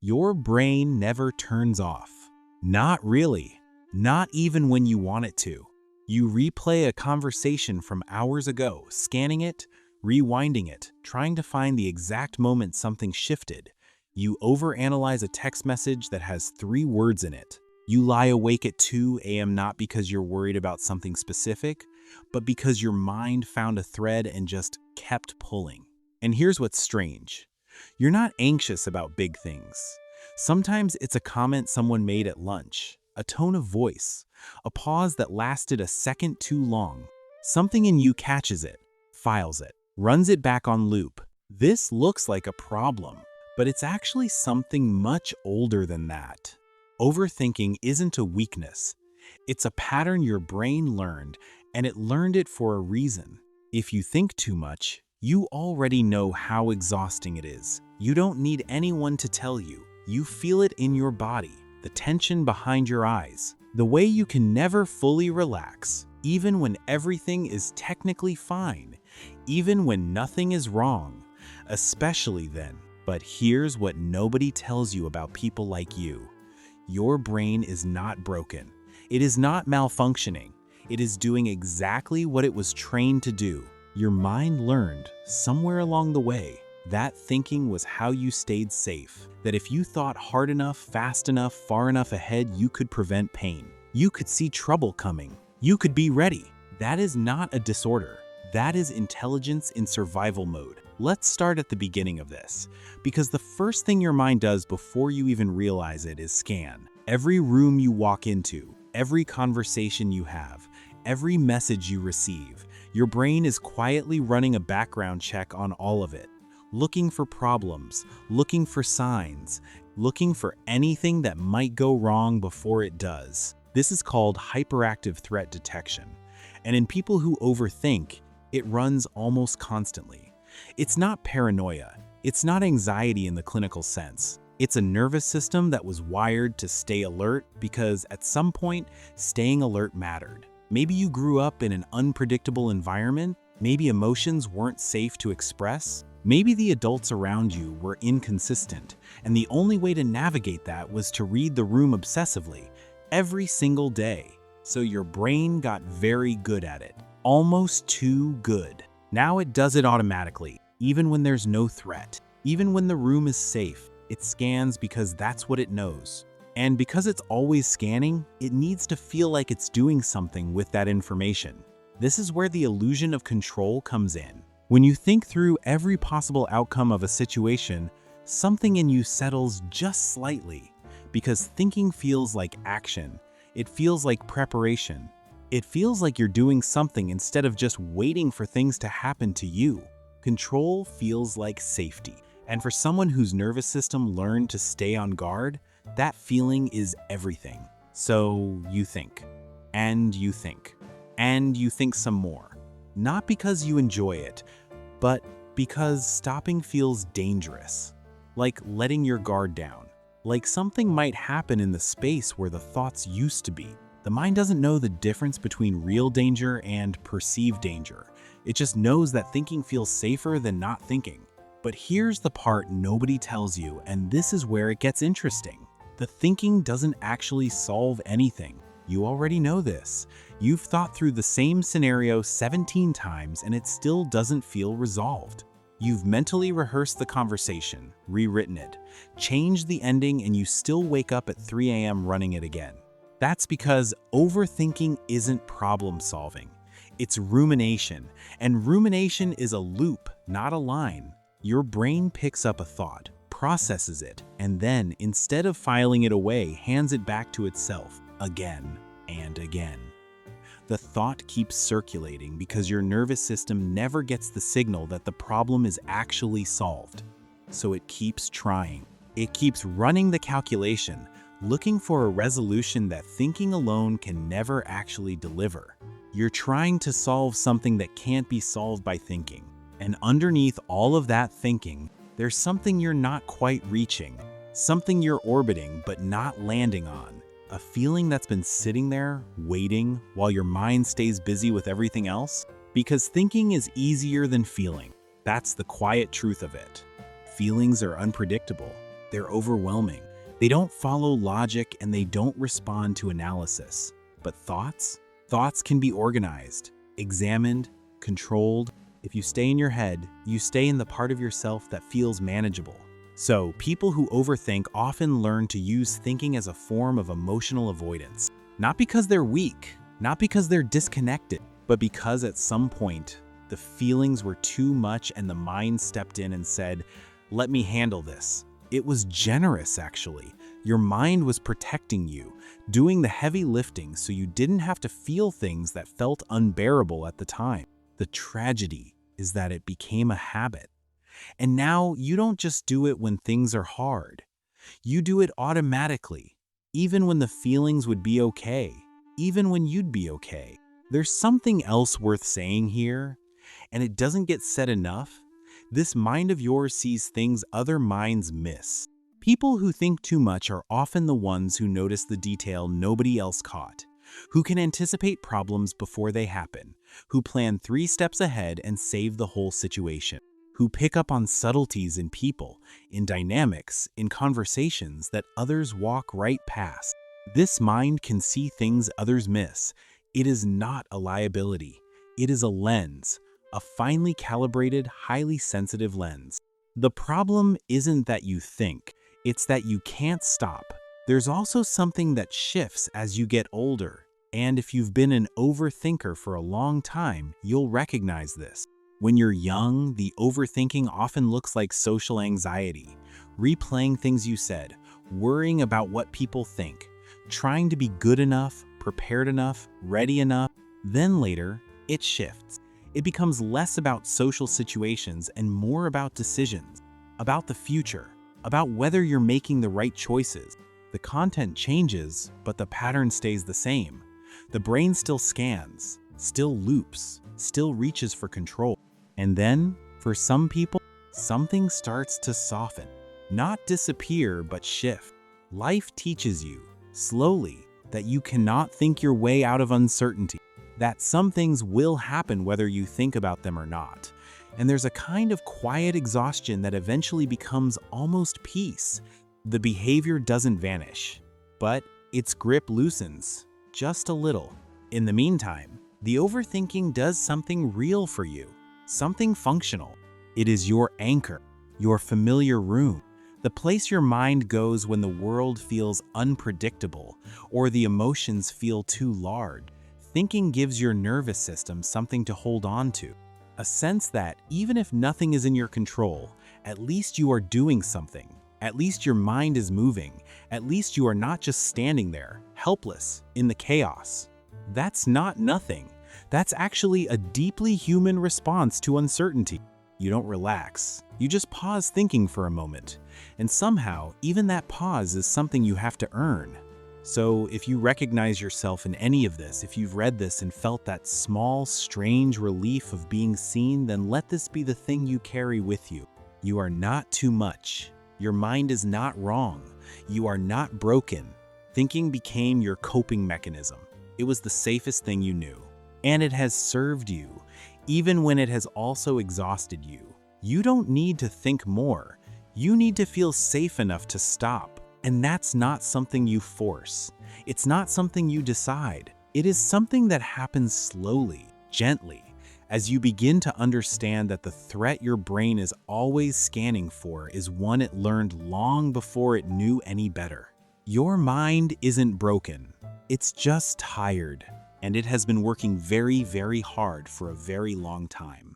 Your brain never turns off. Not really. Not even when you want it to. You replay a conversation from hours ago, scanning it, rewinding it, trying to find the exact moment something shifted. You overanalyze a text message that has 3 words in it. You lie awake at 2 a.m. not because you're worried about something specific, but because your mind found a thread and just kept pulling. And here's what's strange. You're not anxious about big things. Sometimes it's a comment someone made at lunch, a tone of voice, a pause that lasted a second too long. Something in you catches it, files it, runs it back on loop. This looks like a problem, but it's actually something much older than that. Overthinking isn't a weakness. It's a pattern your brain learned, and it learned it for a reason. If you think too much, you already know how exhausting it is. You don't need anyone to tell you. You feel it in your body, the tension behind your eyes, the way you can never fully relax, even when everything is technically fine, even when nothing is wrong, especially then. But here's what nobody tells you about people like you. Your brain is not broken. It is not malfunctioning. It is doing exactly what it was trained to do. Your mind learned, somewhere along the way, that thinking was how you stayed safe. That if you thought hard enough, fast enough, far enough ahead, you could prevent pain. You could see trouble coming. You could be ready. That is not a disorder. That is intelligence in survival mode. Let's start at the beginning of this, because the first thing your mind does before you even realize it is scan. Every room you walk into, every conversation you have, every message you receive, your brain is quietly running a background check on all of it, looking for problems, looking for signs, looking for anything that might go wrong before it does. This is called hyperactive threat detection. And in people who overthink, it runs almost constantly. It's not paranoia. It's not anxiety in the clinical sense. It's a nervous system that was wired to stay alert because at some point, staying alert mattered. Maybe you grew up in an unpredictable environment. Maybe emotions weren't safe to express. Maybe the adults around you were inconsistent, and the only way to navigate that was to read the room obsessively, every single day. So your brain got very good at it, almost too good. Now it does it automatically, even when there's no threat. Even when the room is safe, it scans because that's what it knows. And because it's always scanning, it needs to feel like it's doing something with that information. This is where the illusion of control comes in. When you think through every possible outcome of a situation, something in you settles just slightly, because thinking feels like action. It feels like preparation. It feels like you're doing something instead of just waiting for things to happen to you. Control feels like safety. And for someone whose nervous system learned to stay on guard, that feeling is everything. So you think, and you think, and you think some more. Not because you enjoy it, but because stopping feels dangerous. Like letting your guard down. Like something might happen in the space where the thoughts used to be. The mind doesn't know the difference between real danger and perceived danger. It just knows that thinking feels safer than not thinking. But here's the part nobody tells you, and this is where it gets interesting. The thinking doesn't actually solve anything. You already know this. You've thought through the same scenario 17 times and it still doesn't feel resolved. You've mentally rehearsed the conversation, rewritten it, changed the ending, and you still wake up at 3 a.m. running it again. That's because overthinking isn't problem solving. It's rumination, and rumination is a loop, not a line. Your brain picks up a thought, processes it, and then, instead of filing it away, hands it back to itself again and again. The thought keeps circulating because your nervous system never gets the signal that the problem is actually solved. So it keeps trying. It keeps running the calculation, looking for a resolution that thinking alone can never actually deliver. You're trying to solve something that can't be solved by thinking. And underneath all of that thinking, there's something you're not quite reaching, something you're orbiting but not landing on. A feeling that's been sitting there, waiting, while your mind stays busy with everything else? Because thinking is easier than feeling. That's the quiet truth of it. Feelings are unpredictable. They're overwhelming. They don't follow logic and they don't respond to analysis. But thoughts? Thoughts can be organized, examined, controlled. If you stay in your head, you stay in the part of yourself that feels manageable. So, people who overthink often learn to use thinking as a form of emotional avoidance. Not because they're weak, not because they're disconnected, but because at some point, the feelings were too much and the mind stepped in and said, "Let me handle this." It was generous, actually. Your mind was protecting you, doing the heavy lifting so you didn't have to feel things that felt unbearable at the time. The tragedy is that it became a habit. And now you don't just do it when things are hard. You do it automatically, even when the feelings would be okay, even when you'd be okay. There's something else worth saying here, and it doesn't get said enough. This mind of yours sees things other minds miss. People who think too much are often the ones who notice the detail nobody else caught, who can anticipate problems before they happen, who plan 3 steps ahead and save the whole situation, who pick up on subtleties in people, in dynamics, in conversations that others walk right past. This mind can see things others miss. It is not a liability. It is a lens, a finely calibrated, highly sensitive lens. The problem isn't that you think, it's that you can't stop. There's also something that shifts as you get older, and if you've been an overthinker for a long time, you'll recognize this. When you're young, the overthinking often looks like social anxiety, replaying things you said, worrying about what people think, trying to be good enough, prepared enough, ready enough. Then later, it shifts. It becomes less about social situations and more about decisions, about the future, about whether you're making the right choices. The content changes, but the pattern stays the same. The brain still scans, still loops, still reaches for control. And then, for some people, something starts to soften. Not disappear, but shift. Life teaches you, slowly, that you cannot think your way out of uncertainty, that some things will happen whether you think about them or not. And there's a kind of quiet exhaustion that eventually becomes almost peace. The behavior doesn't vanish, but its grip loosens, just a little. In the meantime, the overthinking does something real for you, something functional. It is your anchor, your familiar room, the place your mind goes when the world feels unpredictable or the emotions feel too large. Thinking gives your nervous system something to hold on to, a sense that even if nothing is in your control, at least you are doing something. At least your mind is moving. At least you are not just standing there, helpless, in the chaos. That's not nothing. That's actually a deeply human response to uncertainty. You don't relax. You just pause thinking for a moment. And somehow, even that pause is something you have to earn. So if you recognize yourself in any of this, if you've read this and felt that small, strange relief of being seen, then let this be the thing you carry with you. You are not too much. Your mind is not wrong. You are not broken. Thinking became your coping mechanism. It was the safest thing you knew. And it has served you, even when it has also exhausted you. You don't need to think more. You need to feel safe enough to stop. And that's not something you force. It's not something you decide. It is something that happens slowly, gently, as you begin to understand that the threat your brain is always scanning for is one it learned long before it knew any better. Your mind isn't broken. It's just tired, and it has been working very, very hard for a very long time.